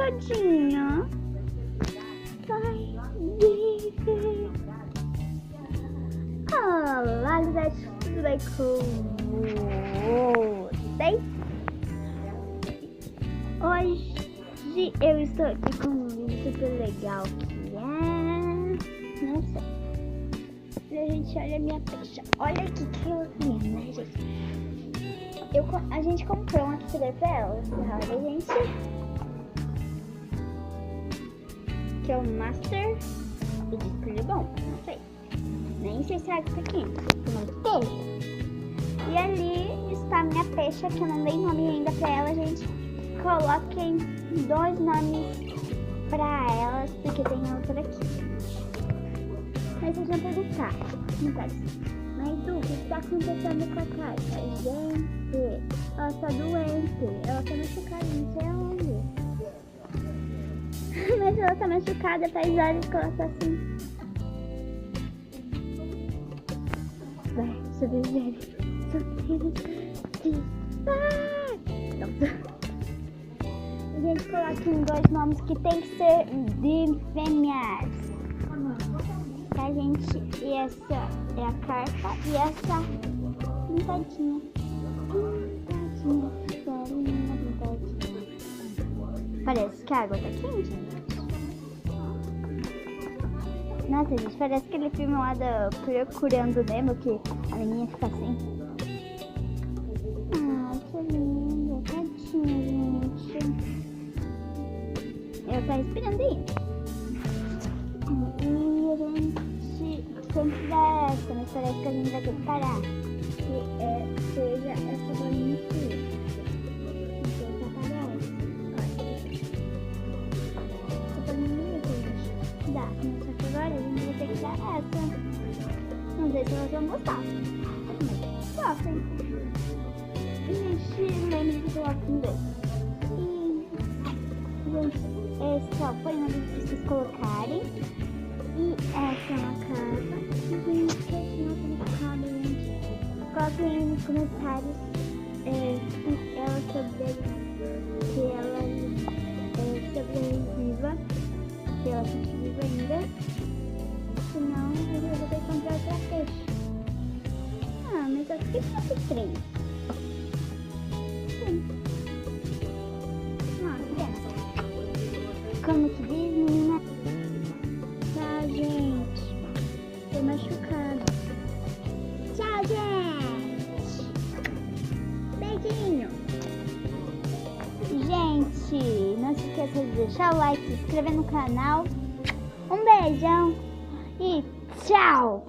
todinha. Vai viver. Olá, gente, tudo bem com vocês? Hoje eu estou aqui com um vídeo super legal que é... não sei. Gente, olha a minha peixe. Olha aqui que eu vi, né, gente? A gente comprou um aquecedor pra ela. Olha, gente. Que é o Master. E diz que ele é bom. Não sei. Nem sei se a água tá quente. O nome dele. E ali está a minha peixe, que eu não dei nome ainda pra ela, gente. Coloquem 2 nomes pra elas, porque tem outra aqui. Mas vocês vão perguntar. Não parece. Mas Du, o que está acontecendo com a Carta? Gente, ela está doente. Ela está machucada, não sei aonde. Mas ela está machucada, faz horas que ela está assim. Vai, sobreviver. Gente, coloquem 2 nomes que tem que ser de fêmeas. Tá, gente? E essa é a carta e essa pintadinha. Pintadinha. Parece que a água tá quente, gente. Nossa, gente, parece aquele filme lá da Procurando Nemo, que a menina fica assim. Ah, que linda, tadinha, gente. Ela tá respirando aí. E a gente sempre dá essa, mas parece que a gente vai ter que parar. Que seja essa bolinha aqui. Então, só parar essa. Essa bolinha aqui, gente. Dá, mas só que agora a gente vai ter que dar essa. Não sei se elas vão gostar. Mas gostem. E gente, lembre de colocar em 2. E, gente, essa foi uma vez pra vocês colocarem. E essa é uma carta. Gente, que não colocada, gente. Coloquem aí nos comentários se ela sobreviva. Se ela estiver viva ainda. Senão, eu vou ter que comprar outra peixe. Ah, mas eu fiquei com esses 3. Como que diz, menina? Tchau, gente. Tô machucada. Tchau, gente. Beijinho. Gente, não se esqueça de deixar o like, se inscrever no canal. Um beijão e tchau.